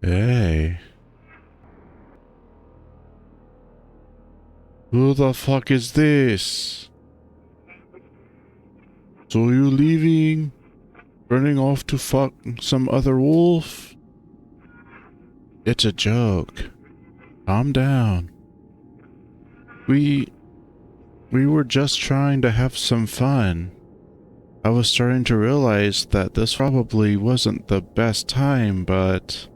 Hey. Who the fuck is this? So you leaving? Running off to fuck some other wolf? It's a joke. Calm down. We were just trying to have some fun. I was starting to realize that this probably wasn't the best time, but...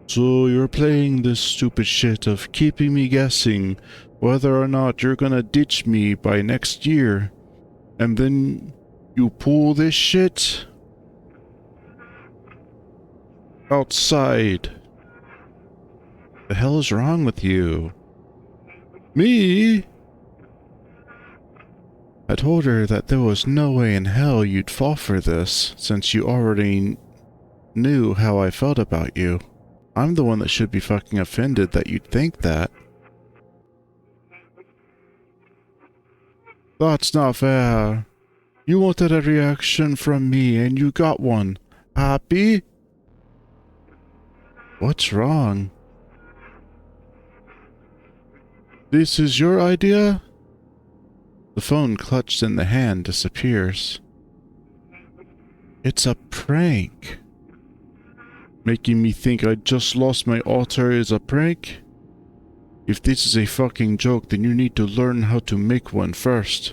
So you're playing this stupid shit of keeping me guessing whether or not you're gonna ditch me by next year, and then you pull this shit? Outside. The hell is wrong with you? Me? I told her that there was no way in hell you'd fall for this, since you already knew how I felt about you. I'm the one that should be fucking offended that you'd think that. That's not fair. You wanted a reaction from me and you got one. Happy? What's wrong? This is your idea? The phone clutched in the hand disappears. It's a prank. Making me think I just lost my altar is a prank? If this is a fucking joke, then you need to learn how to make one first.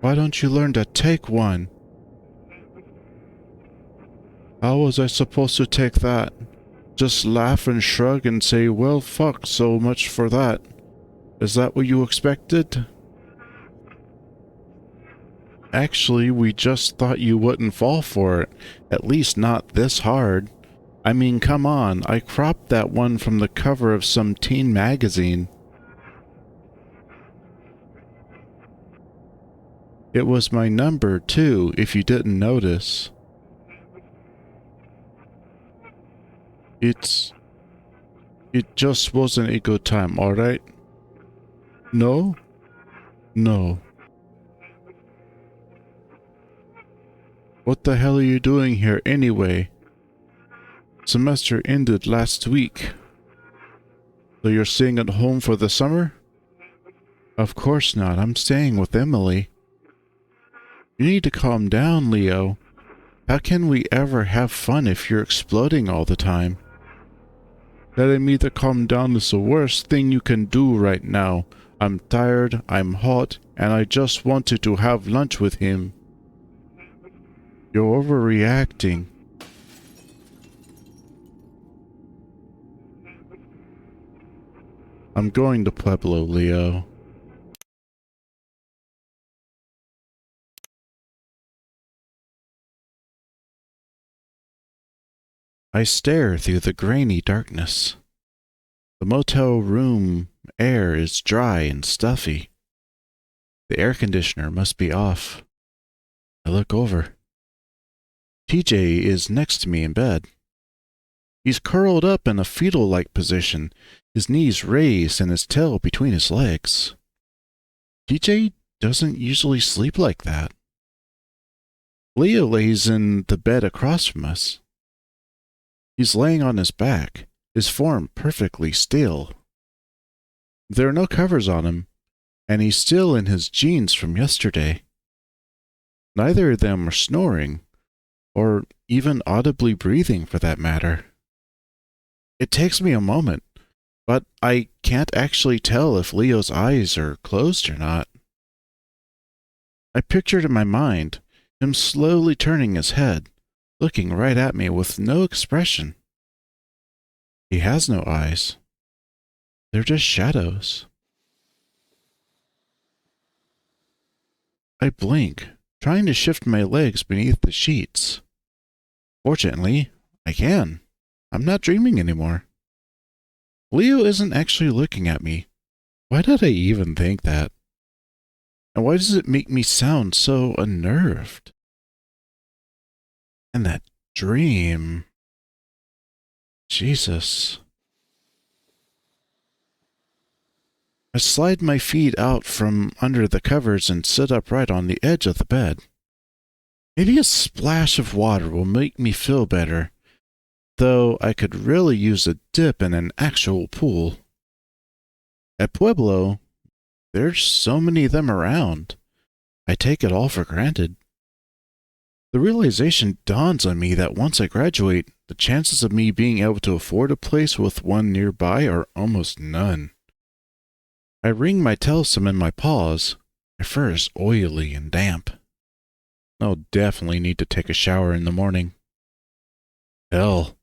Why don't you learn to take one? How was I supposed to take that? Just laugh and shrug and say, well, fuck, so much for that. Is that what you expected? Actually, we just thought you wouldn't fall for it. At least not this hard. I mean, come on, I cropped that one from the cover of some teen magazine. It was my number, too, if you didn't notice. It just wasn't a good time, alright? No? No. What the hell are you doing here anyway? Semester ended last week. So you're staying at home for the summer? Of course not, I'm staying with Emily. You need to calm down, Leo. How can we ever have fun if you're exploding all the time? Telling me to calm down is the worst thing you can do right now. I'm tired, I'm hot, and I just wanted to have lunch with him. You're overreacting. I'm going to Pueblo, Leo. I stare through the grainy darkness. The motel room air is dry and stuffy. The air conditioner must be off. I look over. TJ is next to me in bed. He's curled up in a fetal-like position, his knees raised and his tail between his legs. TJ doesn't usually sleep like that. Leo lays in the bed across from us. He's laying on his back, his form perfectly still. There are no covers on him, and he's still in his jeans from yesterday. Neither of them are snoring, or even audibly breathing for that matter. It takes me a moment, but I can't actually tell if Leo's eyes are closed or not. I pictured in my mind him slowly turning his head, looking right at me with no expression. He has no eyes. They're just shadows. I blink, trying to shift my legs beneath the sheets. Fortunately, I can. I'm not dreaming anymore. Leo isn't actually looking at me. Why did I even think that? And why does it make me sound so unnerved? And that dream... Jesus. I slide my feet out from under the covers and sit upright on the edge of the bed. Maybe a splash of water will make me feel better, though I could really use a dip in an actual pool. At Pueblo, there's so many of them around. I take it all for granted. The realization dawns on me that once I graduate, the chances of me being able to afford a place with one nearby are almost none. I ring my telesum in my paws. My fur is oily and damp. I'll definitely need to take a shower in the morning. Hell,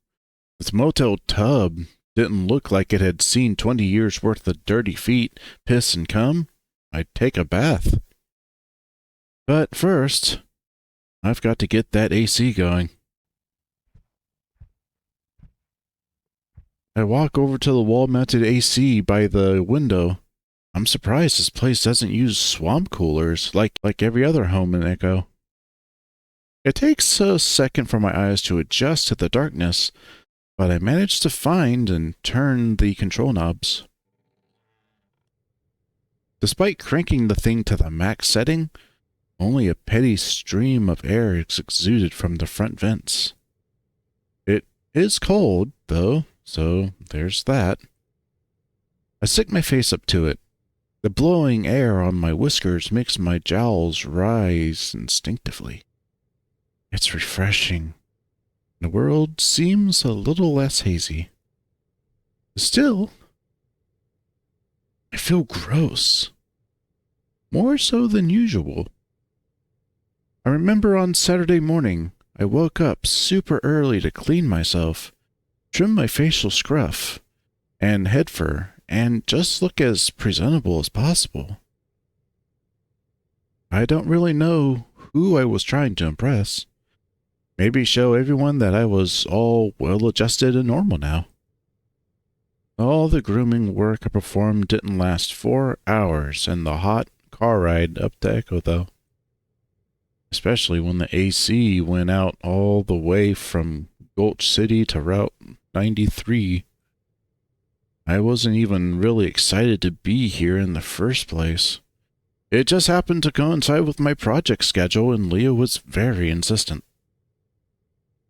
this motel tub didn't look like it had seen 20 years worth of dirty feet, piss, and cum. I'd take a bath. But first, I've got to get that AC going. I walk over to the wall-mounted AC by the window. I'm surprised this place doesn't use swamp coolers like every other home in Echo. It takes a second for my eyes to adjust to the darkness, but I manage to find and turn the control knobs. Despite cranking the thing to the max setting, only a petty stream of air is exuded from the front vents. It is cold, though, so there's that. I stick my face up to it. The blowing air on my whiskers makes my jowls rise instinctively. It's refreshing. The world seems a little less hazy. Still, I feel gross. More so than usual. I remember on Saturday morning, I woke up super early to clean myself, trim my facial scruff and head fur, and just look as presentable as possible. I don't really know who I was trying to impress. Maybe show everyone that I was all well-adjusted and normal now. All the grooming work I performed didn't last 4 hours in the hot car ride up to Echo, though. Especially when the AC went out all the way from Gulch City to Route 93. I wasn't even really excited to be here in the first place. It just happened to coincide with my project schedule, and Leo was very insistent.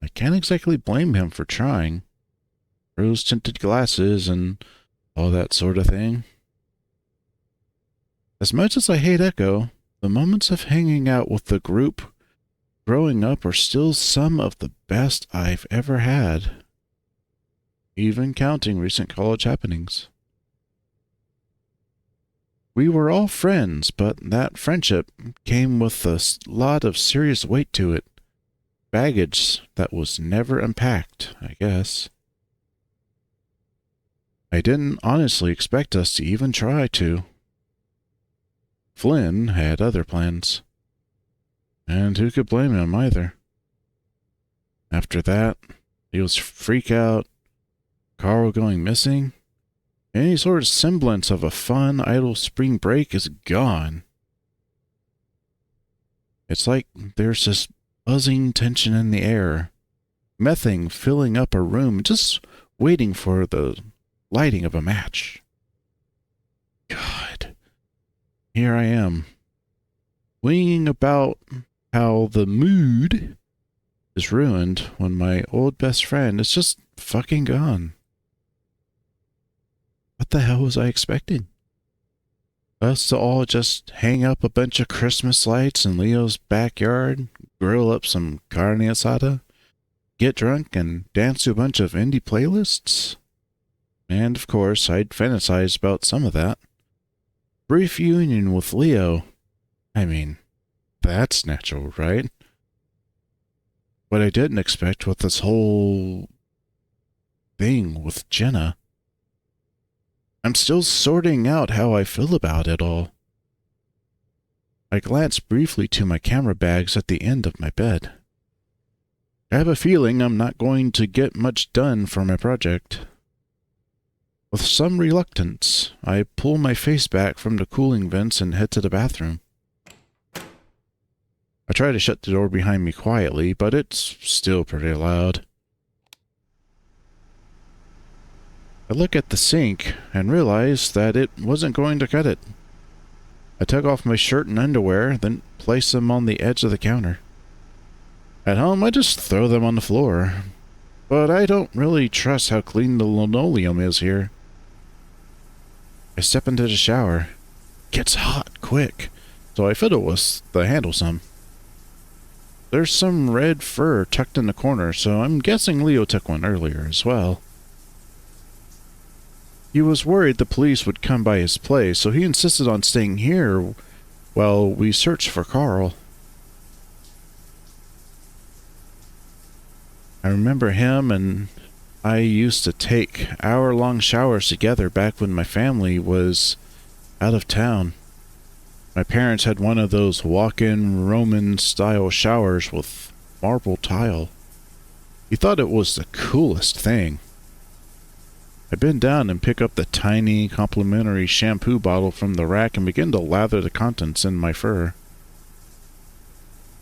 I can't exactly blame him for trying. Rose-tinted glasses and all that sort of thing. As much as I hate Echo, the moments of hanging out with the group growing up are still some of the best I've ever had, even counting recent college happenings. We were all friends, but that friendship came with a lot of serious weight to it. Baggage that was never unpacked, I guess. I didn't honestly expect us to even try to. Flynn had other plans. And who could blame him either? After that, Leo's freak out, Carl going missing, any sort of semblance of a fun, idle spring break is gone. It's like there's this buzzing tension in the air, methane filling up a room, just waiting for the lighting of a match. God, here I am, winging about how the mood is ruined when my old best friend is just fucking gone. What the hell was I expecting? Us to all just hang up a bunch of Christmas lights in Leo's backyard, grill up some carne asada, get drunk, and dance to a bunch of indie playlists? And of course, I'd fantasize about some of that. Brief union with Leo. I mean, that's natural, right? What I didn't expect was this whole thing with Jenna. I'm still sorting out how I feel about it all. I glance briefly to my camera bags at the end of my bed. I have a feeling I'm not going to get much done for my project. With some reluctance, I pull my face back from the cooling vents and head to the bathroom. I try to shut the door behind me quietly, but it's still pretty loud. I look at the sink and realize that it wasn't going to cut it. I took off my shirt and underwear, then placed them on the edge of the counter. At home, I just throw them on the floor. But I don't really trust how clean the linoleum is here. I step into the shower. It gets hot quick, so I fiddle with the handle some. There's some red fur tucked in the corner, so I'm guessing Leo took one earlier as well. He was worried the police would come by his place, so he insisted on staying here while we searched for Carl. I remember him and I used to take hour-long showers together back when my family was out of town. My parents had one of those walk-in Roman-style showers with marble tile. He thought it was the coolest thing. I bend down and pick up the tiny, complimentary shampoo bottle from the rack and begin to lather the contents in my fur.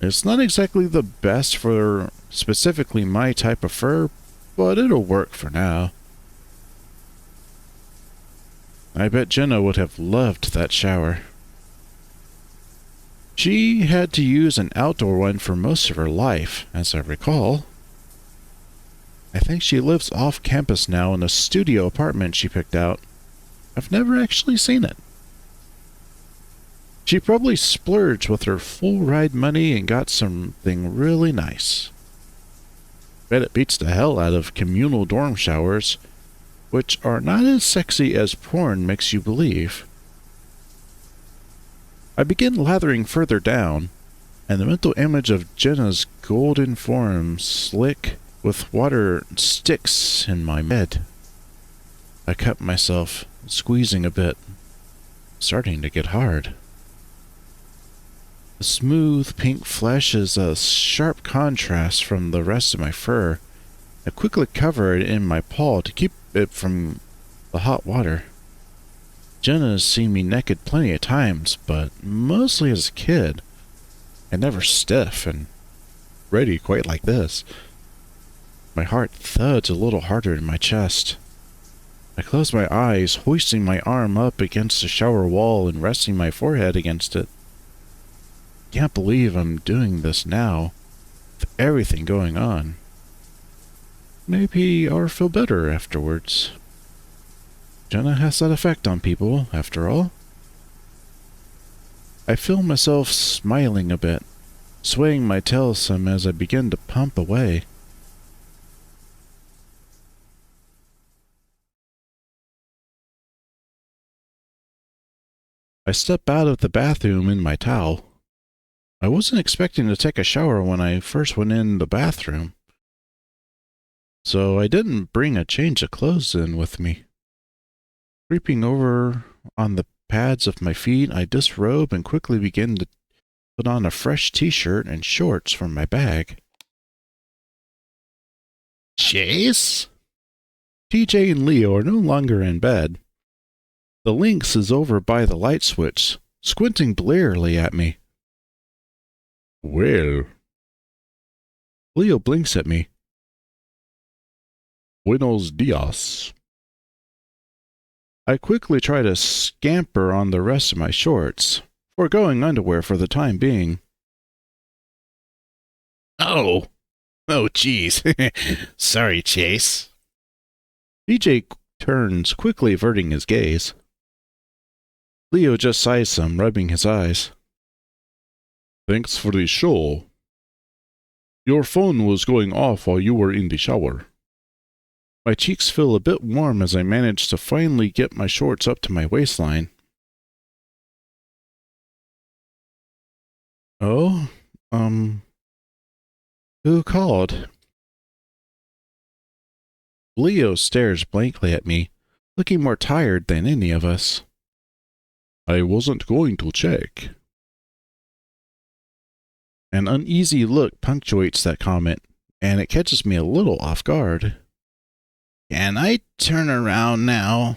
It's not exactly the best for specifically my type of fur, but it'll work for now. I bet Jenna would have loved that shower. She had to use an outdoor one for most of her life, as I recall. I think she lives off campus now in a studio apartment she picked out. I've never actually seen it. She probably splurged with her full ride money and got something really nice. Bet it beats the hell out of communal dorm showers, which are not as sexy as porn makes you believe. I begin lathering further down, and the mental image of Jenna's golden form slick with water sticks in my head. I cut myself, squeezing a bit, starting to get hard. The smooth pink flesh is a sharp contrast from the rest of my fur. I quickly cover it in my paw to keep it from the hot water. Jenna has seen me naked plenty of times, but mostly as a kid, and never stiff and ready quite like this. My heart thuds a little harder in my chest. I close my eyes, hoisting my arm up against the shower wall and resting my forehead against it. Can't believe I'm doing this now, with everything going on. Maybe I'll feel better afterwards. Jenna has that effect on people, after all. I feel myself smiling a bit, swaying my tail some as I begin to pump away. I step out of the bathroom in my towel. I wasn't expecting to take a shower when I first went in the bathroom, so I didn't bring a change of clothes in with me. Creeping over on the pads of my feet, I disrobe and quickly begin to put on a fresh t-shirt and shorts from my bag. Chase? TJ and Leo are no longer in bed. The Lynx is over by the light switch, squinting blearily at me. Well. Leo blinks at me. Buenos dias. I quickly try to scamper on the rest of my shorts, foregoing underwear for the time being. Oh, geez. Sorry, Chase. DJ turns, quickly averting his gaze. Leo just sighs some, rubbing his eyes. Thanks for the show. Your phone was going off while you were in the shower. My cheeks feel a bit warm as I manage to finally get my shorts up to my waistline. Oh, who called? Leo stares blankly at me, looking more tired than any of us. I wasn't going to check. An uneasy look punctuates that comment, and it catches me a little off guard. Can I turn around now?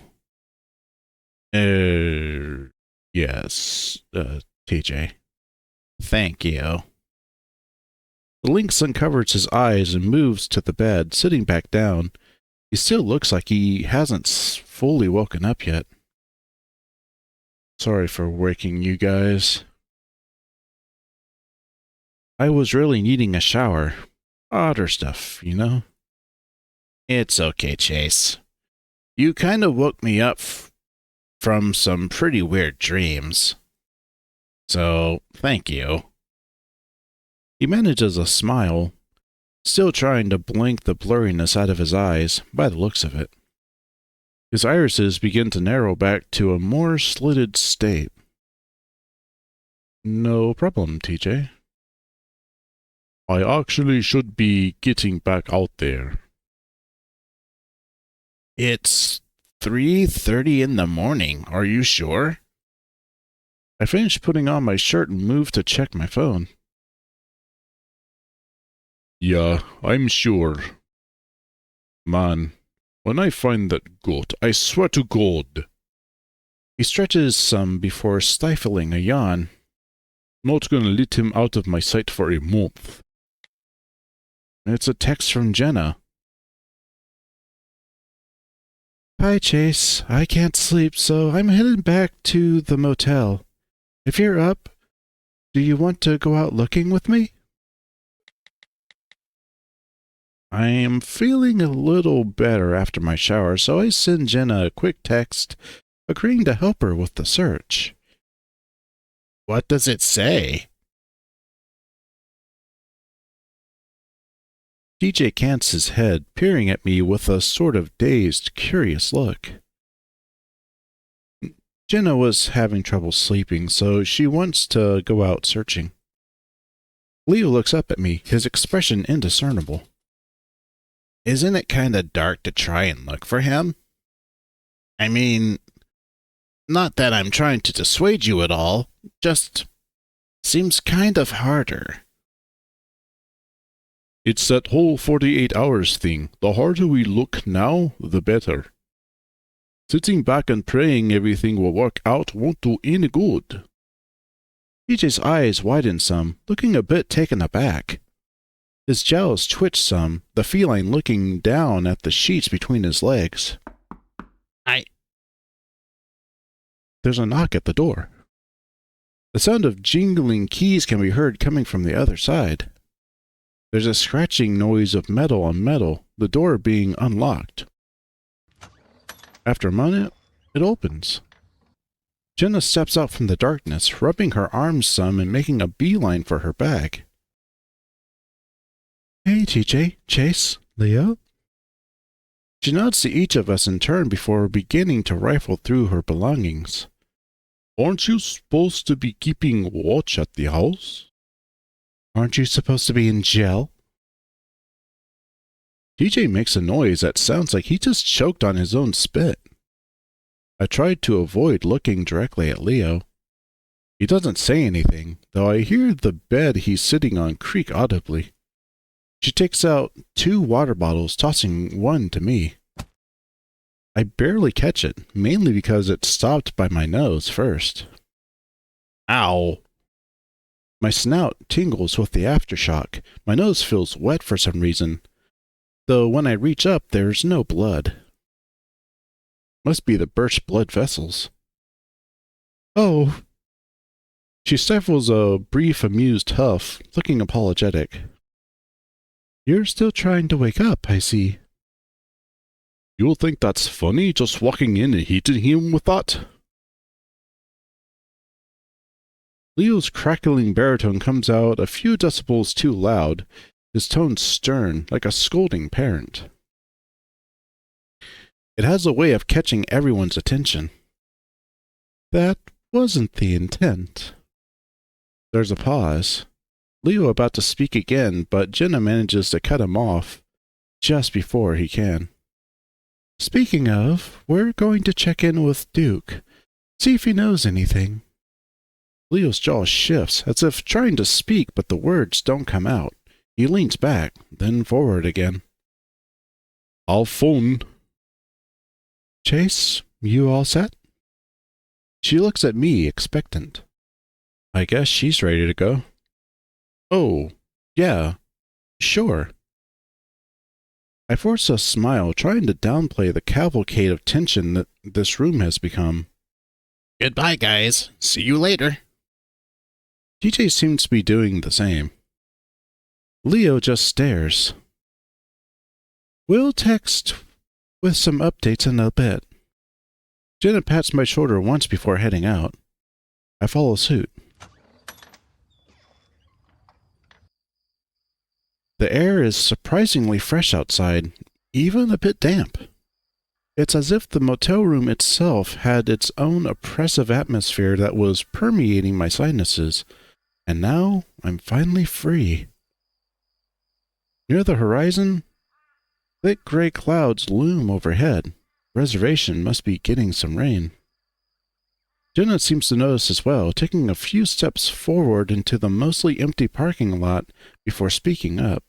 Yes, TJ. Thank you. The Lynx uncovers his eyes and moves to the bed, sitting back down. He still looks like he hasn't fully woken up yet. Sorry for waking you guys. I was really needing a shower. Otter stuff, you know? It's okay, Chase. You kind of woke me up from some pretty weird dreams. So, thank you. He manages a smile, still trying to blink the blurriness out of his eyes, by the looks of it. His irises begin to narrow back to a more slitted state. No problem, TJ. I actually should be getting back out there. It's 3:30 in the morning, are you sure? I finished putting on my shirt and moved to check my phone. Yeah, I'm sure. Man, when I find that goat, I swear to God. He stretches some before stifling a yawn. Not gonna let him out of my sight for a month. It's a text from Jenna. Hi, Chase. I can't sleep, so I'm headed back to the motel. If you're up, do you want to go out looking with me? I am feeling a little better after my shower, so I send Jenna a quick text agreeing to help her with the search. What does it say? DJ cants his head, peering at me with a sort of dazed, curious look. Jenna was having trouble sleeping, so she wants to go out searching. Leo looks up at me, his expression indiscernible. Isn't it kinda dark to try and look for him? I mean, not that I'm trying to dissuade you at all, just seems kind of harder. It's that whole 48 hours thing. The harder we look now, the better. Sitting back and praying everything will work out won't do any good. TJ's eyes widen some, looking a bit taken aback. His jowls twitch some, the feline looking down at the sheets between his legs. There's a knock at the door. The sound of jingling keys can be heard coming from the other side. There's a scratching noise of metal on metal, the door being unlocked. After a moment, it opens. Jenna steps out from the darkness, rubbing her arms some and making a beeline for her bag. Hey, TJ, Chase, Leo? She nods to each of us in turn before beginning to rifle through her belongings. Aren't you supposed to be keeping watch at the house? Aren't you supposed to be in jail? TJ makes a noise that sounds like he just choked on his own spit. I tried to avoid looking directly at Leo. He doesn't say anything, though I hear the bed he's sitting on creak audibly. She takes out 2 water bottles, tossing one to me. I barely catch it, mainly because it stopped by my nose first. Ow! My snout tingles with the aftershock. My nose feels wet for some reason, though when I reach up, there's no blood. Must be the burst blood vessels. Oh! She stifles a brief, amused huff, looking apologetic. You're still trying to wake up, I see. You'll think that's funny, just walking in and hitting him with that? Leo's crackling baritone comes out a few decibels too loud, his tone stern, like a scolding parent. It has a way of catching everyone's attention. That wasn't the intent. There's a pause. Leo about to speak again, but Jenna manages to cut him off just before he can. Speaking of, we're going to check in with Duke. See if he knows anything. Leo's jaw shifts, as if trying to speak, but the words don't come out. He leans back, then forward again. I'll phone. Chase, you all set? She looks at me, expectant. I guess she's ready to go. Oh, yeah, sure. I force a smile, trying to downplay the cavalcade of tension that this room has become. Goodbye, guys. See you later. TJ seems to be doing the same. Leo just stares. We'll text with some updates in a bit. Jenna pats my shoulder once before heading out. I follow suit. The air is surprisingly fresh outside, even a bit damp. It's as if the motel room itself had its own oppressive atmosphere that was permeating my sinuses, and now I'm finally free. Near the horizon, thick gray clouds loom overhead. The reservation must be getting some rain. Jenna seems to notice as well, taking a few steps forward into the mostly empty parking lot before speaking up.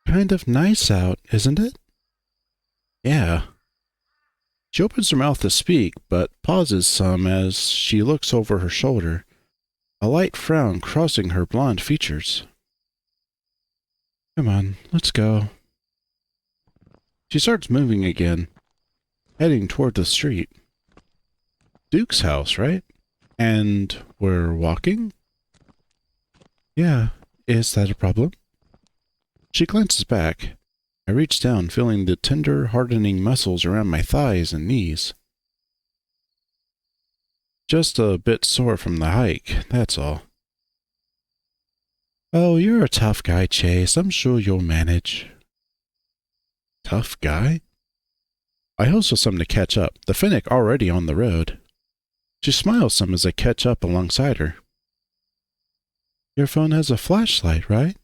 Kind of nice out, isn't it? Yeah. She opens her mouth to speak, but pauses some as she looks over her shoulder, a light frown crossing her blonde features. Come on, let's go. She starts moving again, heading toward the street. Duke's house, right? And we're walking? Yeah, is that a problem? She glances back. I reach down, feeling the tender, hardening muscles around my thighs and knees. Just a bit sore from the hike, that's all. Oh, you're a tough guy, Chase. I'm sure you'll manage. Tough guy? I hustle some to catch up, the Finnick already on the road. She smiles some as I catch up alongside her. Your phone has a flashlight, right?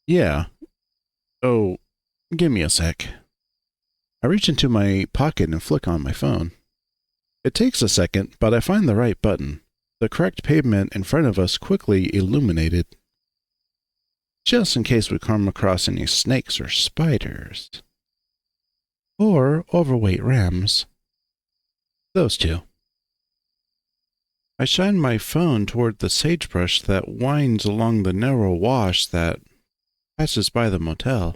Yeah. Oh, give me a sec. I reach into my pocket and flick on my phone. It takes a second, but I find the right button. The correct pavement in front of us quickly illuminated. Just in case we come across any snakes or spiders. Or overweight rams. Those two. I shine my phone toward the sagebrush that winds along the narrow wash that passes by the motel.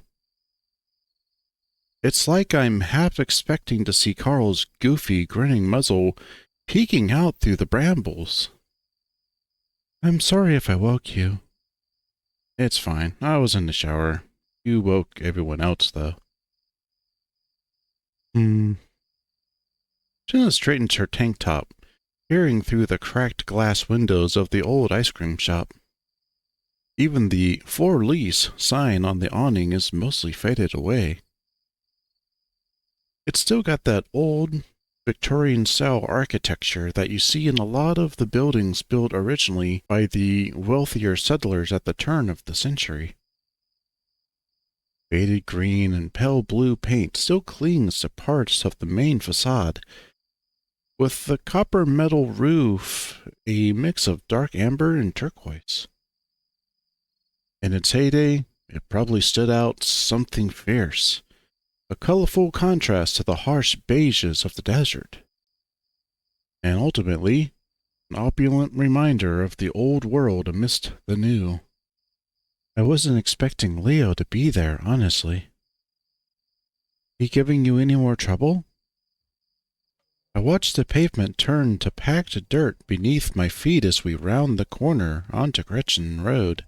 It's like I'm half expecting to see Carl's goofy, grinning muzzle peeking out through the brambles. I'm sorry if I woke you. It's fine. I was in the shower. You woke everyone else, though. Jenna straightens her tank top, peering through the cracked glass windows of the old ice cream shop. Even the for lease sign on the awning is mostly faded away. It's still got that old Victorian-style architecture that you see in a lot of the buildings built originally by the wealthier settlers at the turn of the century. Faded green and pale blue paint still clings to parts of the main facade, with the copper metal roof a mix of dark amber and turquoise. In its heyday, it probably stood out something fierce, a colorful contrast to the harsh beiges of the desert, and ultimately, an opulent reminder of the old world amidst the new. I wasn't expecting Leo to be there, honestly. He giving you any more trouble? I watched the pavement turn to packed dirt beneath my feet as we round the corner onto Gretchen Road.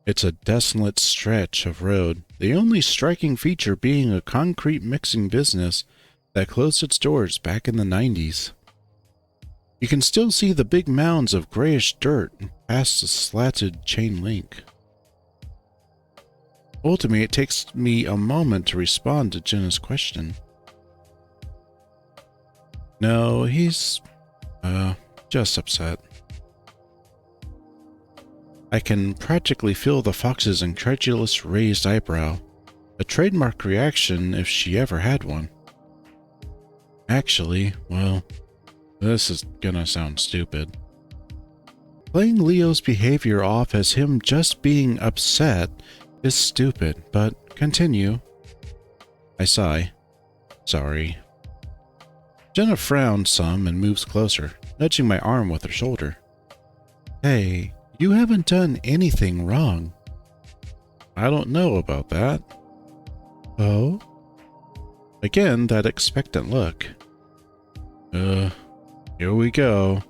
It's a desolate stretch of road, the only striking feature being a concrete mixing business that closed its doors back in the 90s. You can still see the big mounds of grayish dirt past the slatted chain link. Ultimately, it takes me a moment to respond to Jenna's question. No, he's, just upset. I can practically feel the fox's incredulous raised eyebrow, a trademark reaction if she ever had one. Actually, well, this is gonna sound stupid. Playing Leo's behavior off as him just being upset is stupid, but continue. I sigh. Sorry. Jenna frowns some and moves closer, nudging my arm with her shoulder. Hey, you haven't done anything wrong. I don't know about that. Oh? Again, that expectant look. Here we go.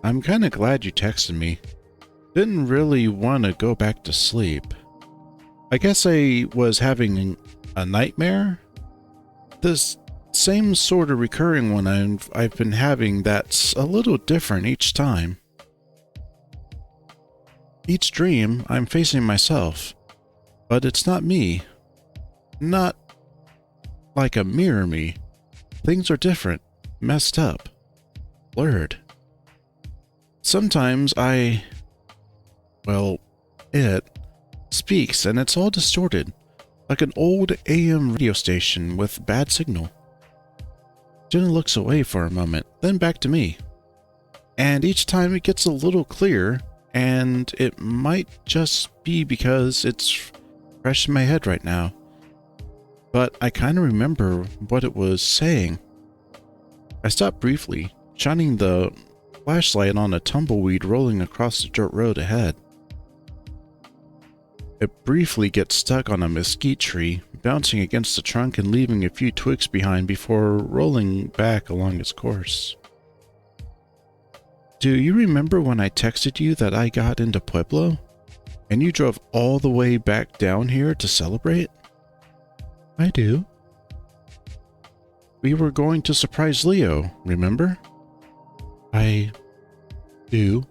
I'm kinda glad you texted me. Didn't really want to go back to sleep. I guess I was having a nightmare? This same sort of recurring one I've been having that's a little different each time. Each dream, I'm facing myself, but it's not me. Not like a mirror me. Things are different, messed up, blurred. Sometimes it speaks and it's all distorted, like an old AM radio station with bad signal. Jenna looks away for a moment, then back to me. And each time it gets a little clearer, and it might just be because it's fresh in my head right now. But I kind of remember what it was saying. I stopped briefly, shining the flashlight on a tumbleweed rolling across the dirt road ahead. It briefly gets stuck on a mesquite tree, bouncing against the trunk and leaving a few twigs behind before rolling back along its course. Do you remember when I texted you that I got into Pueblo, and you drove all the way back down here to celebrate? I do. We were going to surprise Leo, remember? I do.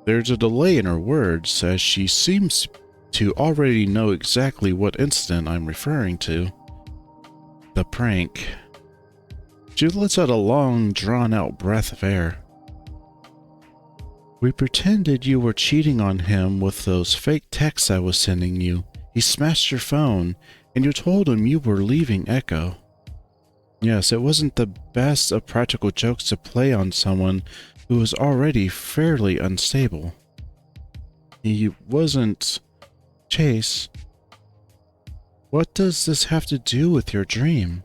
There's a delay in her words as she seems to already know exactly what incident I'm referring to. The prank. She lets out a long, drawn-out breath of air. We pretended you were cheating on him with those fake texts I was sending you. He smashed your phone, and you told him you were leaving Echo. Yes, it wasn't the best of practical jokes to play on someone who was already fairly unstable. He wasn't... Chase, what does this have to do with your dream?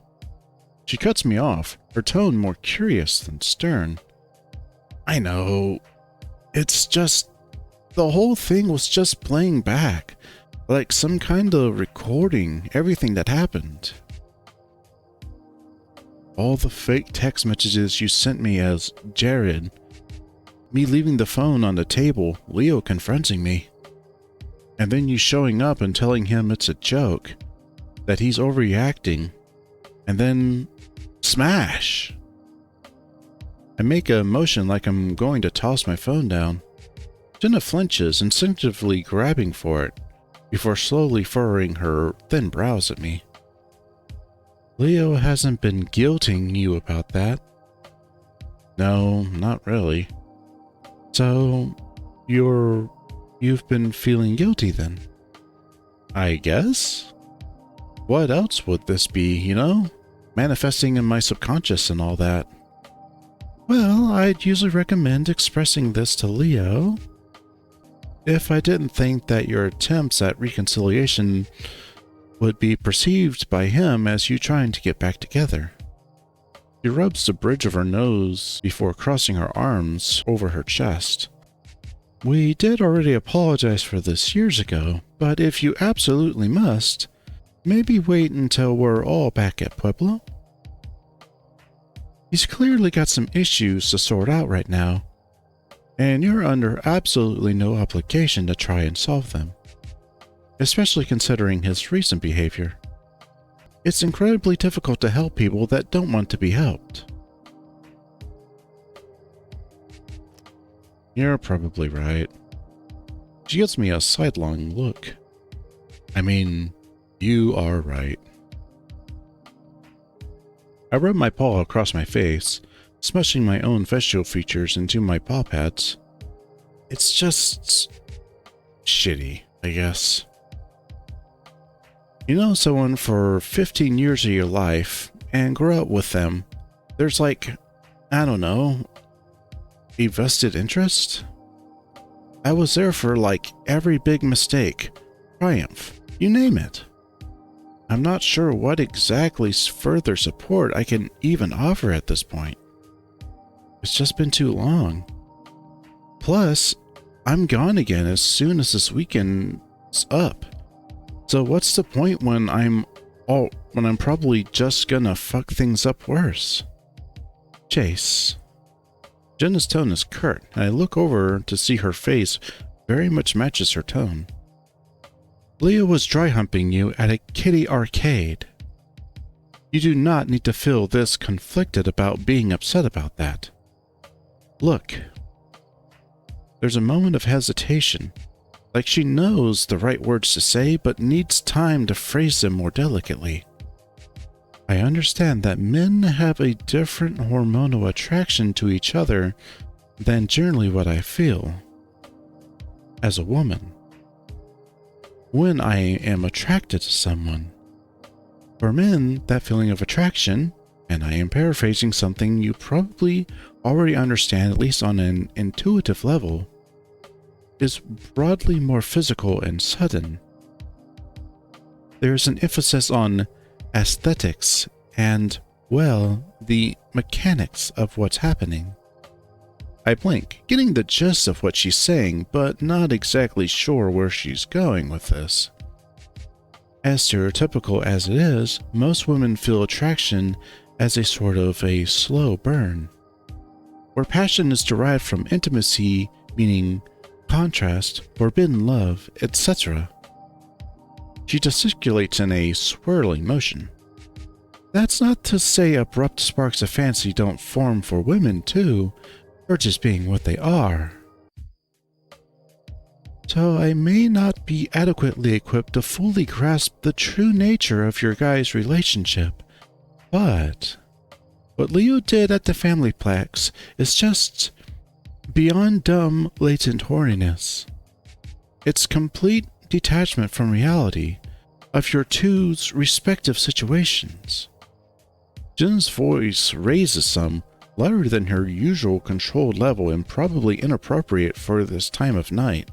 She cuts me off, her tone more curious than stern. I know. It's just... The whole thing was just playing back, like some kind of recording everything that happened. All the fake text messages you sent me as Jared, me leaving the phone on the table, Leo confronting me, and then you showing up and telling him it's a joke, that he's overreacting, and then smash! I make a motion like I'm going to toss my phone down. Jenna flinches, instinctively grabbing for it, before slowly furrowing her thin brows at me. Leo hasn't been guilting you about that. No, not really. So, you've been feeling guilty then? I guess? What else would this be, you know? Manifesting in my subconscious and all that. Well, I'd usually recommend expressing this to Leo. If I didn't think that your attempts at reconciliation would be perceived by him as you trying to get back together. She rubs the bridge of her nose before crossing her arms over her chest. We did already apologize for this years ago, but if you absolutely must, maybe wait until we're all back at Pueblo. He's clearly got some issues to sort out right now, and you're under absolutely no obligation to try and solve them, especially considering his recent behavior. It's incredibly difficult to help people that don't want to be helped. You're probably right. She gives me a sidelong look. I mean, you are right. I rub my paw across my face, smushing my own facial features into my paw pads. It's just... shitty, I guess. You know someone for 15 years of your life and grow up with them. There's like, I don't know, a vested interest? I was there for like every big mistake, triumph, you name it. I'm not sure what exactly further support I can even offer at this point. It's just been too long. Plus, I'm gone again as soon as this weekend's up. So what's the point when I'm probably just gonna fuck things up worse? Chase, Jenna's tone is curt, and I look over to see her face very much matches her tone. Leo was dry humping you at a kiddie arcade. You do not need to feel this conflicted about being upset about that. Look. There's a moment of hesitation, like she knows the right words to say but needs time to phrase them more delicately. I understand that men have a different hormonal attraction to each other than generally what I feel as a woman when I am attracted to someone. For men, that feeling of attraction, and I am paraphrasing something you probably already understand at least on an intuitive level, is broadly more physical and sudden. There is an emphasis on aesthetics and, well, the mechanics of what's happening. I blink, getting the gist of what she's saying, but not exactly sure where she's going with this. As stereotypical as it is, most women feel attraction as a sort of a slow burn, where passion is derived from intimacy, meaning contrast, forbidden love, etc. She gesticulates in a swirling motion. That's not to say abrupt sparks of fancy don't form for women too, or just being what they are. So I may not be adequately equipped to fully grasp the true nature of your guys' relationship, but what Leo did at the Familyplex is just beyond dumb, latent horniness. It's complete detachment from reality of your two's respective situations. Jen's voice raises some, louder than her usual controlled level and probably inappropriate for this time of night.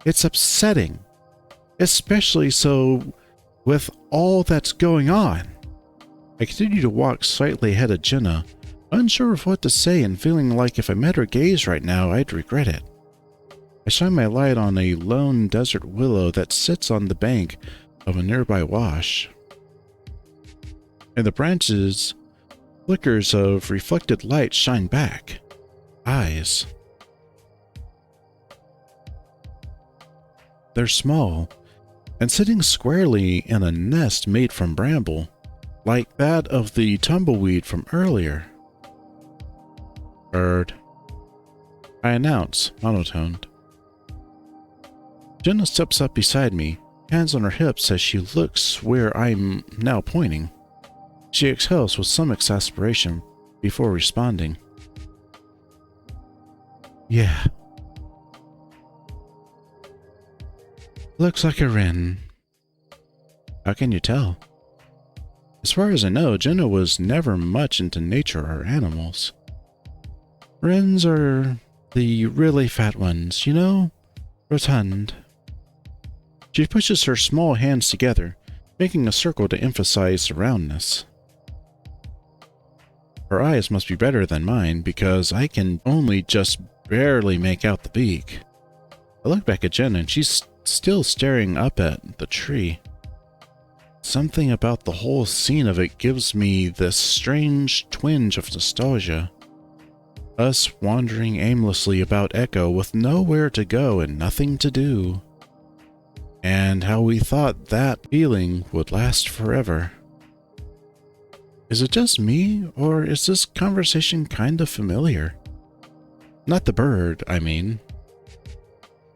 It's upsetting, especially so with all that's going on. I continue to walk slightly ahead of Jenna, unsure of what to say and feeling like if I met her gaze right now, I'd regret it. I shine my light on a lone desert willow that sits on the bank of a nearby wash. In the branches, flickers of reflected light shine back. Eyes. They're small, and sitting squarely in a nest made from bramble, like that of the tumbleweed from earlier. Bird. I announce, monotoned. Jenna steps up beside me, hands on her hips as she looks where I'm now pointing. She exhales with some exasperation before responding. Yeah. Looks like a wren. How can you tell? As far as I know, Jenna was never much into nature or animals. Wrens are the really fat ones, you know? Rotund. She pushes her small hands together, making a circle to emphasize roundness. Her eyes must be better than mine, because I can only just barely make out the beak. I look back at Jenna and she's still staring up at the tree. Something about the whole scene of it gives me this strange twinge of nostalgia. Us wandering aimlessly about Echo with nowhere to go and nothing to do. And how we thought that feeling would last forever. Is it just me, or is this conversation kind of familiar? Not the bird, I mean.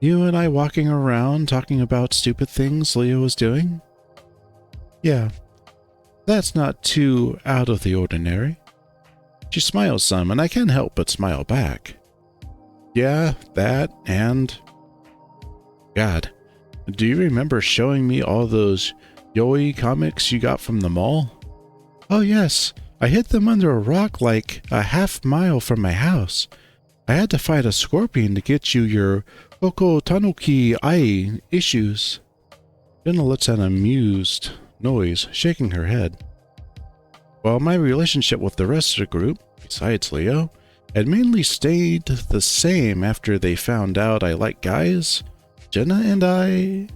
You and I walking around talking about stupid things Leo was doing? Yeah, that's not too out of the ordinary. She smiles some, and I can't help but smile back. Yeah, that, and... God, do you remember showing me all those Yaoi comics you got from the mall? Oh yes, I hid them under a rock like a half-mile from my house. I had to fight a scorpion to get you your Oko Tanuki Ai issues. Jenna lets out an amused noise, shaking her head. While my relationship with the rest of the group, besides Leo, had mainly stayed the same after they found out I like guys, Jenna and I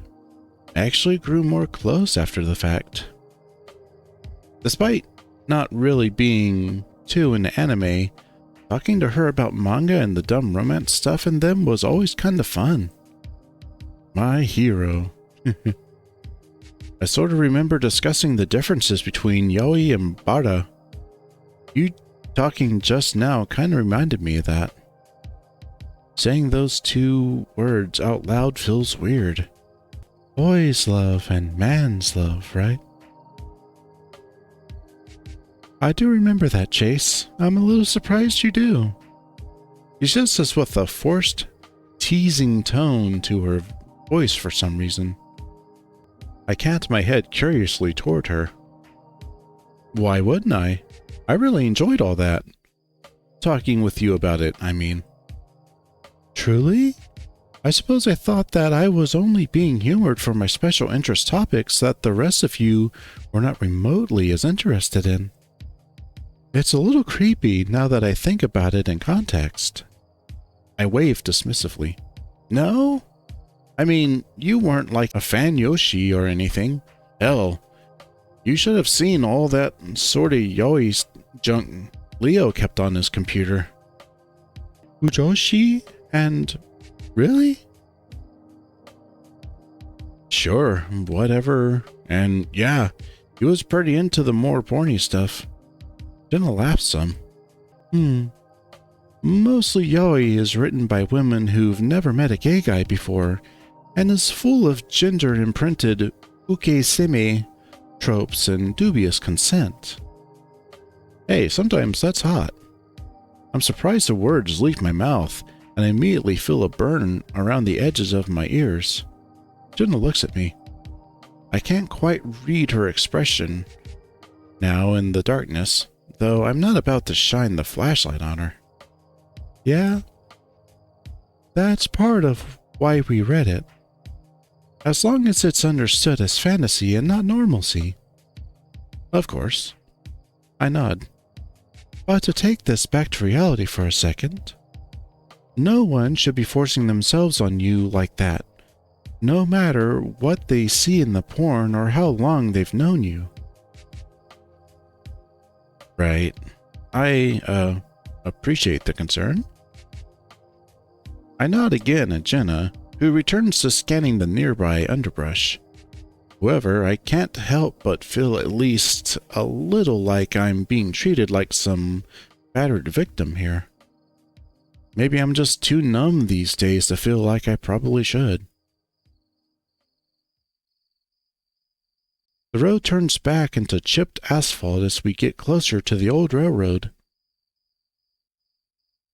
actually grew more close after the fact. Despite not really being too into anime, Talking to her about manga and the dumb romance stuff in them was always kind of fun. My hero. I sort of remember discussing the differences between Yaoi and Bara. You talking just now kind of reminded me of that. Saying those two words out loud feels weird. Boy's love and man's love, right? I do remember that, Chase. I'm a little surprised you do. She says this with a forced, teasing tone to her voice for some reason. I cant my head curiously toward her. Why wouldn't I? I really enjoyed all that. Talking with you about it, I mean. Truly? I suppose I thought that I was only being humored for my special interest topics that the rest of you were not remotely as interested in. It's a little creepy now that I think about it in context. I waved dismissively. No? I mean, you weren't like a fan Yoshi or anything. Hell, you should have seen all that sort of yaoi junk Leo kept on his computer. Ujoshi? And really? Sure, whatever. And yeah, he was pretty into the more porny stuff. Jenna laughed some. Mostly yaoi is written by women who've never met a gay guy before, and is full of gender-imprinted uke-seme tropes and dubious consent. Hey, sometimes that's hot. I'm surprised the words leave my mouth, and I immediately feel a burn around the edges of my ears. Jenna looks at me. I can't quite read her expression now in the darkness, though I'm not about to shine the flashlight on her. Yeah, that's part of why we read it. As long as it's understood as fantasy and not normalcy. Of course. I nod. But to take this back to reality for a second, no one should be forcing themselves on you like that, no matter what they see in the porn or how long they've known you. Right. I, appreciate the concern. I nod again at Jenna, who returns to scanning the nearby underbrush. However, I can't help but feel at least a little like I'm being treated like some battered victim here. Maybe I'm just too numb these days to feel like I probably should. The road turns back into chipped asphalt as we get closer to the old railroad.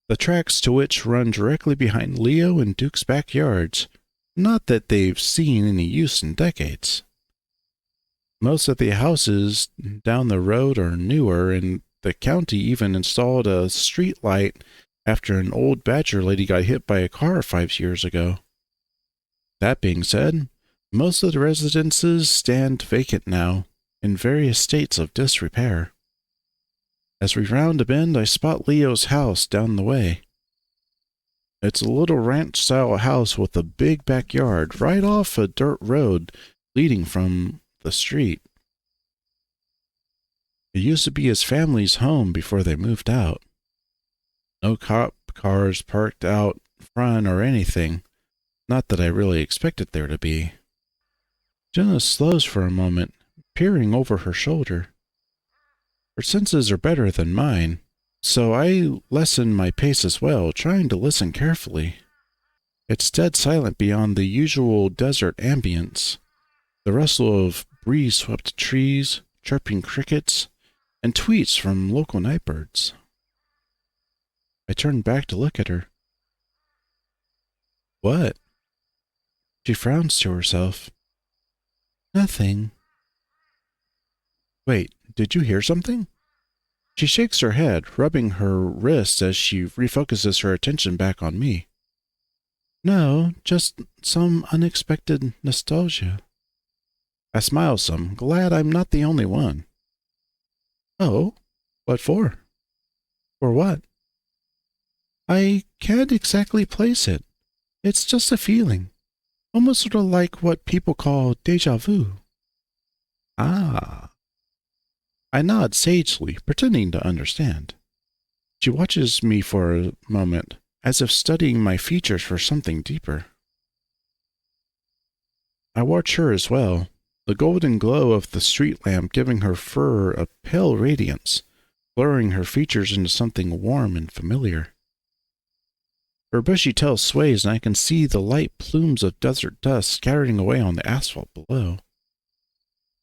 The tracks to which run directly behind Leo and Duke's backyards, not that they've seen any use in decades. Most of the houses down the road are newer, and the county even installed a street light after an old Badger lady got hit by a car 5 years ago. That being said, most of the residences stand vacant now, in various states of disrepair. As we round a bend, I spot Leo's house down the way. It's a little ranch-style house with a big backyard right off a dirt road leading from the street. It used to be his family's home before they moved out. No cop cars parked out front or anything, not that I really expected there to be. Jenna slows for a moment, peering over her shoulder. Her senses are better than mine, so I lessen my pace as well, trying to listen carefully. It's dead silent beyond the usual desert ambience, the rustle of breeze-swept trees, chirping crickets, and tweets from local nightbirds. I turn back to look at her. What? She frowns to herself. Nothing. Wait, did you hear something? She shakes her head, rubbing her wrist as she refocuses her attention back on me. No, just some unexpected nostalgia. I smile some, glad I'm not the only one. Oh, what for? For what? I can't exactly place it. It's just a feeling. Almost sort of like what people call déjà vu. Ah. I nod sagely, pretending to understand. She watches me for a moment, as if studying my features for something deeper. I watch her as well, the golden glow of the street lamp giving her fur a pale radiance, blurring her features into something warm and familiar. Her bushy tail sways, and I can see the light plumes of desert dust scattering away on the asphalt below.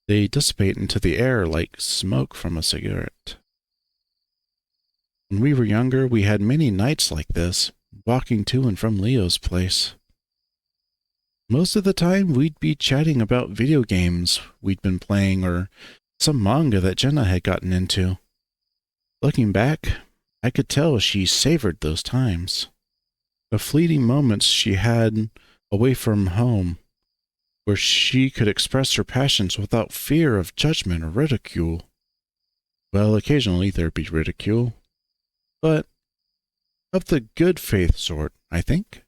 They dissipate into the air like smoke from a cigarette. When we were younger, we had many nights like this, walking to and from Leo's place. Most of the time, we'd be chatting about video games we'd been playing or some manga that Jenna had gotten into. Looking back, I could tell she savored those times. The fleeting moments she had away from home, where she could express her passions without fear of judgment or ridicule. Well, occasionally there'd be ridicule, but of the good faith sort, I think.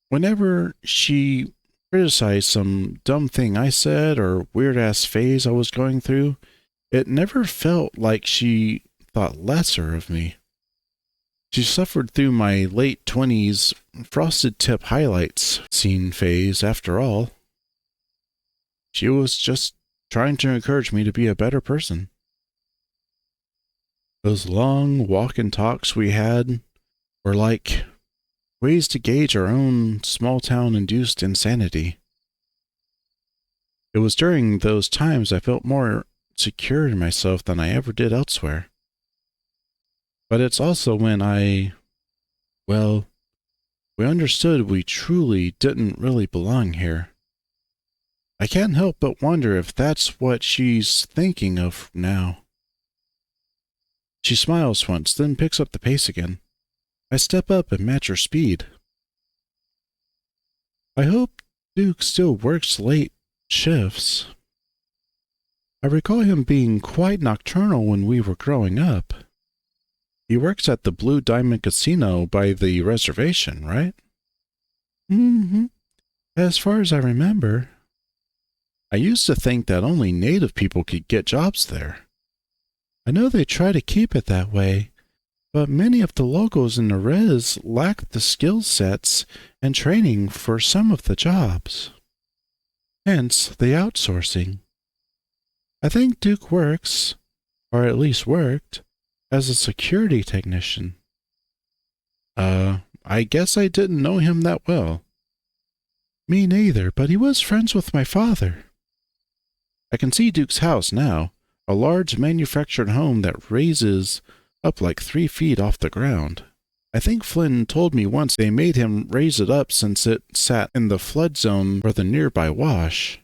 Whenever she criticized some dumb thing I said or weird-ass phase I was going through, it never felt like she thought lesser of me. She suffered through my late 20s frosted tip highlights scene phase after all. She was just trying to encourage me to be a better person. Those long walk and talks we had were like ways to gauge our own small-town induced insanity. It was during those times I felt more secure in myself than I ever did elsewhere. But it's also when we understood we truly didn't really belong here. I can't help but wonder if that's what she's thinking of now. She smiles once, then picks up the pace again. I step up and match her speed. I hope Duke still works late shifts. I recall him being quite nocturnal when we were growing up. He works at the Blue Diamond Casino by the reservation, right? Mm-hmm. As far as I remember. I used to think that only native people could get jobs there. I know they try to keep it that way, but many of the locals in the res lack the skill sets and training for some of the jobs. Hence the outsourcing. I think Duke works, or at least worked, as a security technician. I guess I didn't know him that well. Me neither, but he was friends with my father. I can see Duke's house now, a large manufactured home that raises up like 3 feet off the ground. I think Flynn told me once they made him raise it up since it sat in the flood zone for the nearby wash.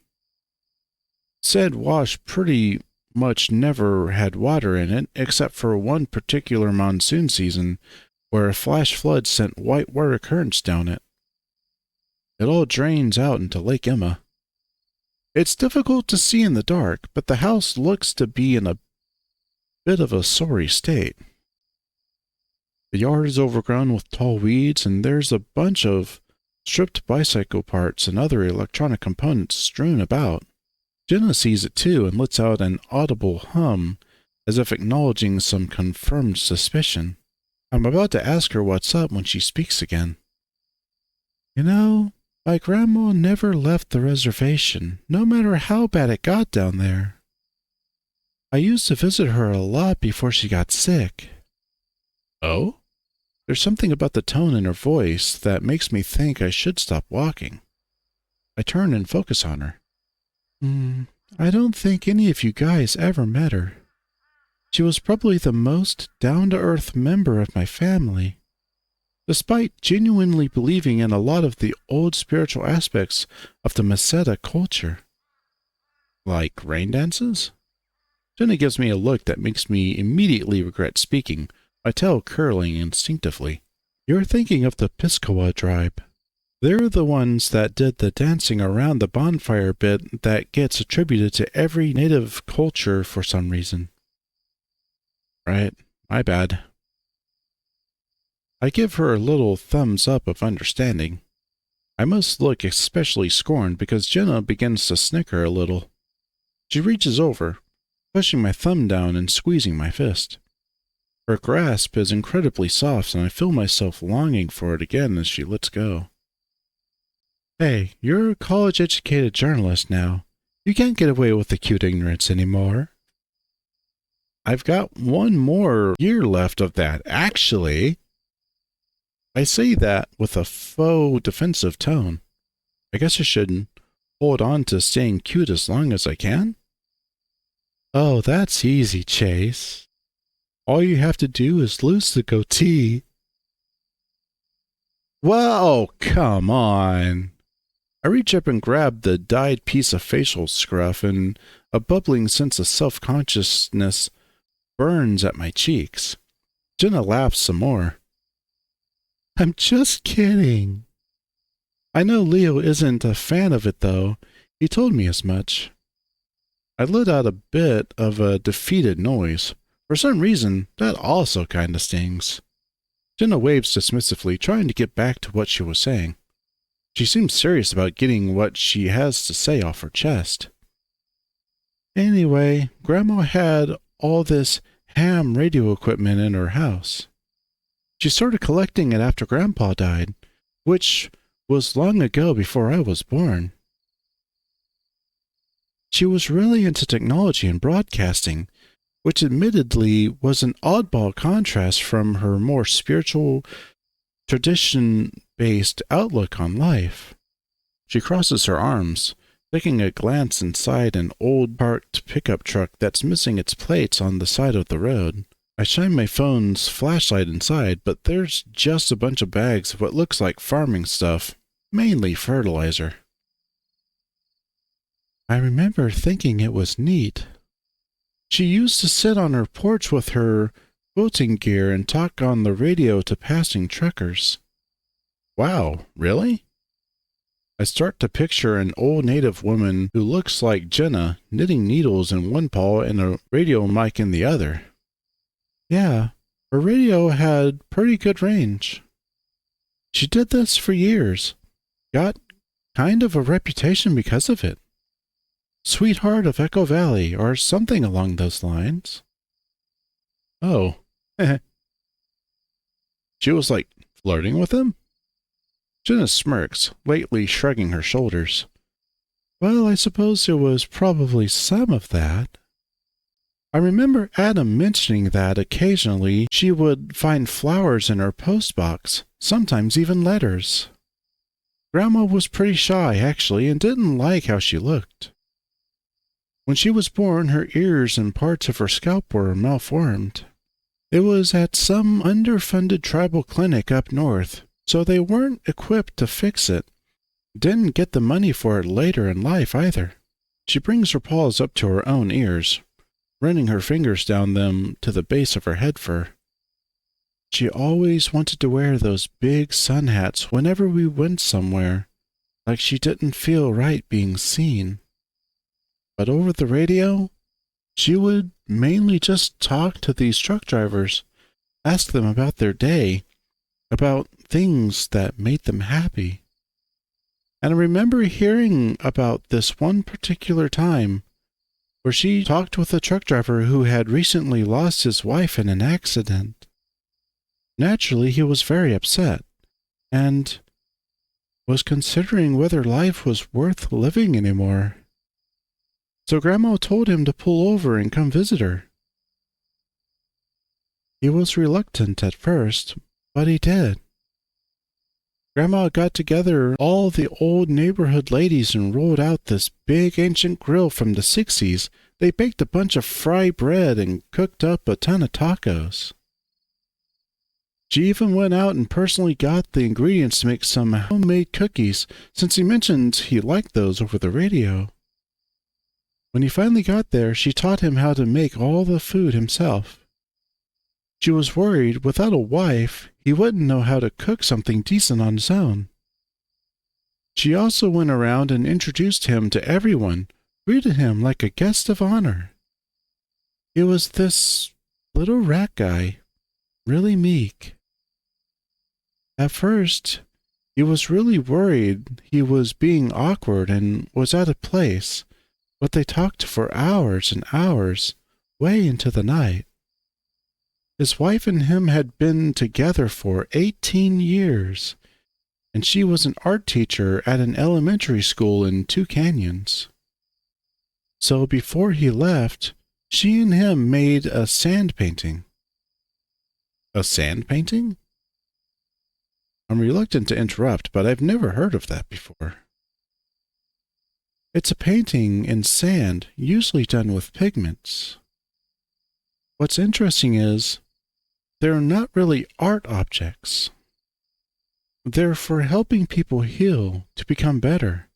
Said wash pretty much never had water in it, except for one particular monsoon season where a flash flood sent white water currents down it. It all drains out into Lake Emma. It's difficult to see in the dark, but the house looks to be in a bit of a sorry state. The yard is overgrown with tall weeds, and there's a bunch of stripped bicycle parts and other electronic components strewn about. Jenna sees it too and lets out an audible hum, as if acknowledging some confirmed suspicion. I'm about to ask her what's up when she speaks again. You know, my grandma never left the reservation, no matter how bad it got down there. I used to visit her a lot before she got sick. Oh? There's something about the tone in her voice that makes me think I should stop walking. I turn and focus on her. I don't think any of you guys ever met her. She was probably the most down-to-earth member of my family. Despite genuinely believing in a lot of the old spiritual aspects of the Meseta culture. Like rain dances? Jenna gives me a look that makes me immediately regret speaking, my tail curling instinctively. You're thinking of the Piscawa tribe. They're the ones that did the dancing around the bonfire bit that gets attributed to every native culture for some reason. Right, my bad. I give her a little thumbs up of understanding. I must look especially scorned because Jenna begins to snicker a little. She reaches over, pushing my thumb down and squeezing my fist. Her grasp is incredibly soft, and I feel myself longing for it again as she lets go. Hey, you're a college-educated journalist now. You can't get away with the cute ignorance anymore. I've got one more year left of that, actually. I say that with a faux defensive tone. I guess I should hold on to staying cute as long as I can? Oh, that's easy, Chase. All you have to do is lose the goatee. Whoa, come on. I reach up and grab the dyed piece of facial scruff, and a bubbling sense of self-consciousness burns at my cheeks. Jenna laughs some more. I'm just kidding. I know Leo isn't a fan of it, though. He told me as much. I let out a bit of a defeated noise. For some reason, that also kinda stings. Jenna waves dismissively, trying to get back to what she was saying. She seems serious about getting what she has to say off her chest. Anyway, Grandma had all this ham radio equipment in her house. She started collecting it after Grandpa died, which was long ago before I was born. She was really into technology and broadcasting, which admittedly was an oddball contrast from her more spiritual, tradition-based outlook on life. She crosses her arms, taking a glance inside an old parked pickup truck that's missing its plates on the side of the road. I shine my phone's flashlight inside, but there's just a bunch of bags of what looks like farming stuff, mainly fertilizer. I remember thinking it was neat. She used to sit on her porch with her quilting gear and talk on the radio to passing truckers. Wow, really? I start to picture an old native woman who looks like Jenna, knitting needles in one paw and a radio mic in the other. Yeah, her radio had pretty good range. She did this for years. Got kind of a reputation because of it. Sweetheart of Echo Valley, or something along those lines. Oh. She was like flirting with him? Jenna smirks, lately shrugging her shoulders. Well, I suppose there was probably some of that. I remember Adam mentioning that occasionally she would find flowers in her postbox, sometimes even letters. Grandma was pretty shy, actually, and didn't like how she looked. When she was born, her ears and parts of her scalp were malformed. It was at some underfunded tribal clinic up north, so they weren't equipped to fix it. Didn't get the money for it later in life either. She brings her paws up to her own ears, running her fingers down them to the base of her head fur. She always wanted to wear those big sun hats whenever we went somewhere, like she didn't feel right being seen. But over the radio, she would mainly just talk to these truck drivers, ask them about their day, about things that made them happy. And I remember hearing about this one particular time where she talked with a truck driver who had recently lost his wife in an accident. Naturally, he was very upset, and was considering whether life was worth living anymore. So Grandma told him to pull over and come visit her. He was reluctant at first, but he did. Grandma got together all the old neighborhood ladies and rolled out this big ancient grill from the 60s. They baked a bunch of fry bread and cooked up a ton of tacos. She even went out and personally got the ingredients to make some homemade cookies, since he mentioned he liked those over the radio. When he finally got there, she taught him how to make all the food himself. She was worried, without a wife, he wouldn't know how to cook something decent on his own. She also went around and introduced him to everyone, greeted him like a guest of honor. It was this little rat guy, really meek. At first, he was really worried he was being awkward and was out of place, but they talked for hours and hours, way into the night. His wife and him had been together for 18 years, and she was an art teacher at an elementary school in Two Canyons. So before he left, she and him made a sand painting. A sand painting? I'm reluctant to interrupt, but I've never heard of that before. It's a painting in sand, usually done with pigments. What's interesting is, they're not really art objects. They're for helping people heal to become better.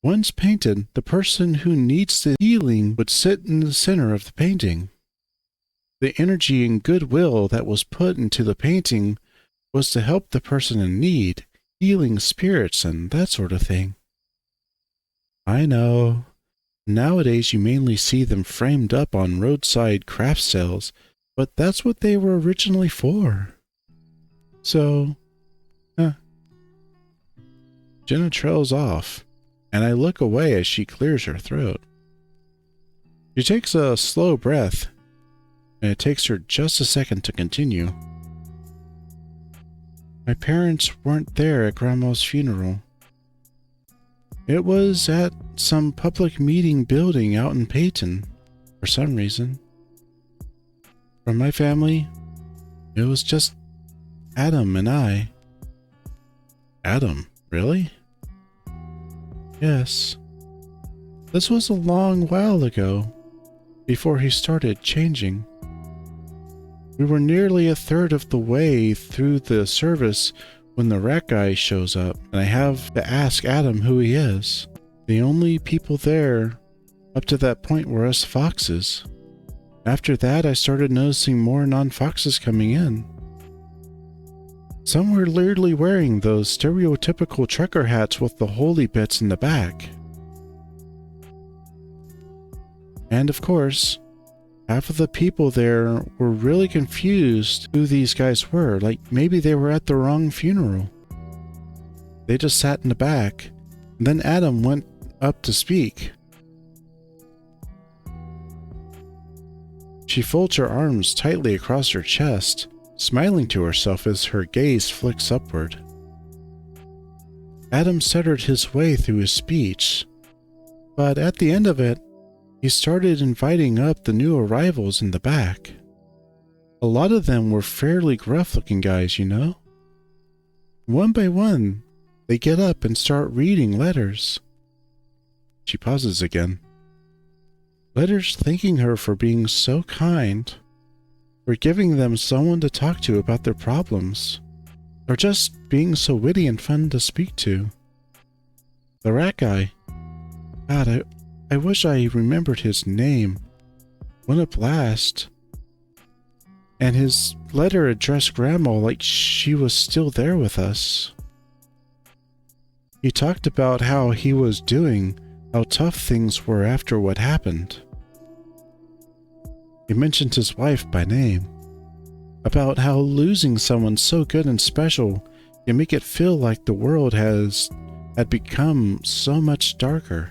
Once painted, the person who needs the healing would sit in the center of the painting. The energy and goodwill that was put into the painting was to help the person in need, healing spirits and that sort of thing. I know. Nowadays you mainly see them framed up on roadside craft sales, but that's what they were originally for. So, Jenna trails off, and I look away as she clears her throat. She takes a slow breath, and it takes her just a second to continue. My parents weren't there at Grandma's funeral. It was at some public meeting building out in Peyton, for some reason. From my family, it was just Adam and I. Adam, really? Yes. This was a long while ago, before he started changing. We were nearly a third of the way through the service when the rat guy shows up, and I have to ask Adam who he is. The only people there up to that point were us foxes. After that, I started noticing more non-foxes coming in. Some were literally wearing those stereotypical trucker hats with the holy bits in the back. And of course, half of the people there were really confused who these guys were, like maybe they were at the wrong funeral. They just sat in the back, and then Adam went up to speak. She folds her arms tightly across her chest, smiling to herself as her gaze flicks upward. Adam stuttered his way through his speech, but at the end of it, he started inviting up the new arrivals in the back. A lot of them were fairly gruff-looking guys, you know? One by one, they get up and start reading letters. She pauses again. Letters thanking her for being so kind, for giving them someone to talk to about their problems, or just being so witty and fun to speak to. The rat guy. God, I wish I remembered his name. What a blast. And his letter addressed Grandma like she was still there with us. He talked about how he was doing, how tough things were after what happened. He mentioned his wife by name, about how losing someone so good and special can make it feel like the world had become so much darker.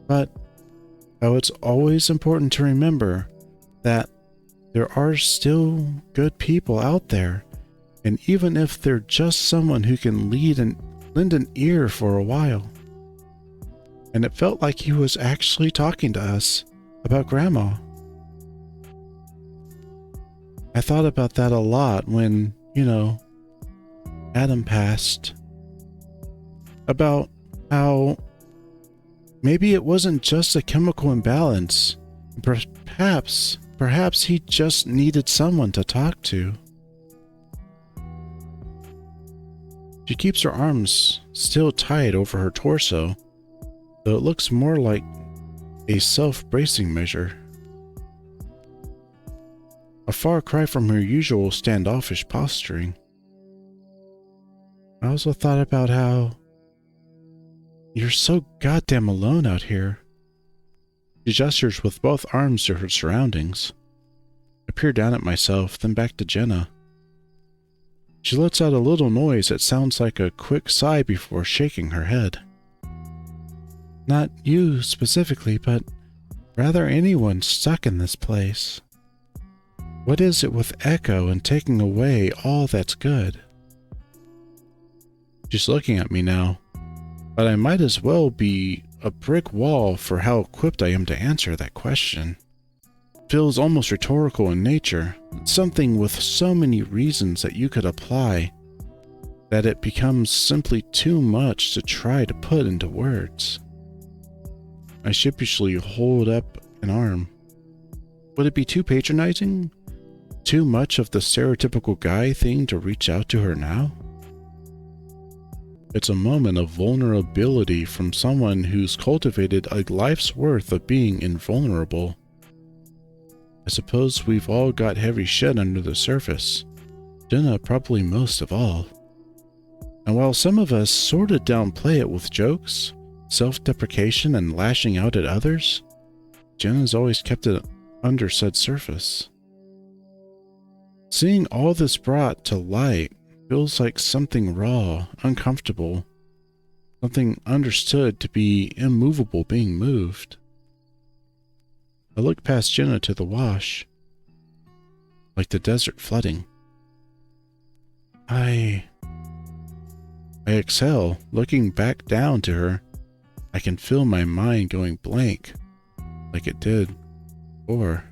But how it's always important to remember that there are still good people out there, and even if they're just someone who can lend an ear for a while. And it felt like he was actually talking to us about Grandma. I thought about that a lot when, Adam passed. About how maybe it wasn't just a chemical imbalance. Perhaps he just needed someone to talk to. She keeps her arms still tied over her torso, though it looks more like a self-bracing measure. A far cry from her usual standoffish posturing. I also thought about how you're so goddamn alone out here. She gestures with both arms to her surroundings. I peer down at myself, then back to Jenna. She lets out a little noise that sounds like a quick sigh before shaking her head. Not you specifically, but rather anyone stuck in this place. What is it with Echo and taking away all that's good? She's looking at me now, but I might as well be a brick wall for how equipped I am to answer that question. It feels almost rhetorical in nature, something with so many reasons that you could apply that it becomes simply too much to try to put into words. I sheepishly hold up an arm. Would it be too patronizing? Too much of the stereotypical guy thing to reach out to her now? It's a moment of vulnerability from someone who's cultivated a life's worth of being invulnerable. I suppose we've all got heavy shit under the surface. Jenna probably most of all. And while some of us sort of downplay it with jokes, self-deprecation, and lashing out at others, Jenna's always kept it under said surface. Seeing all this brought to light feels like something raw, uncomfortable, something understood to be immovable being moved. I look past Jenna to the wash, like the desert flooding. I exhale, looking back down to her. I can feel my mind going blank, like it did before.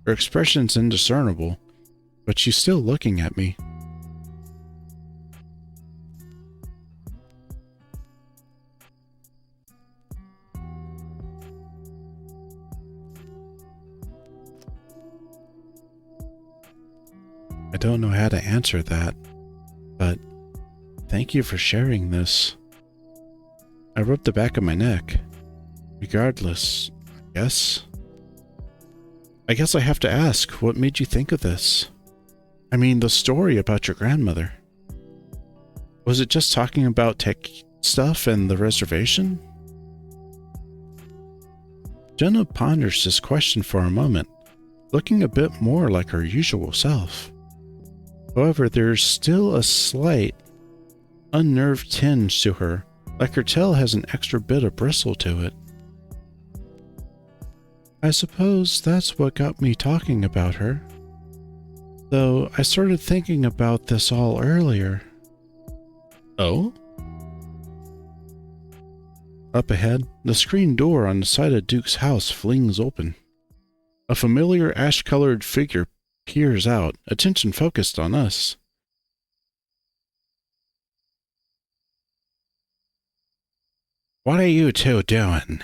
Her expression's indiscernible, but she's still looking at me. I don't know how to answer that, but thank you for sharing this. I rubbed the back of my neck. Regardless, I guess I have to ask, what made you think of this? I mean, the story about your grandmother. Was it just talking about tech stuff and the reservation? Jenna ponders this question for a moment, looking a bit more like her usual self. However, there's still a slight, unnerved tinge to her, like her tail has an extra bit of bristle to it. I suppose that's what got me talking about her. Though I started thinking about this all earlier. Oh? Up ahead, the screen door on the side of Duke's house flings open. A familiar ash-colored figure peers out, attention focused on us. What are you two doing?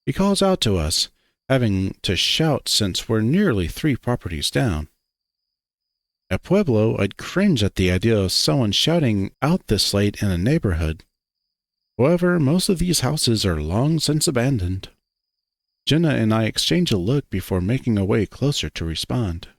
He calls out to us, having to shout since we're nearly 3 properties down. At Pueblo, I'd cringe at the idea of someone shouting out this late in a neighborhood. However, most of these houses are long since abandoned. Jenna and I exchange a look before making our way closer to respond.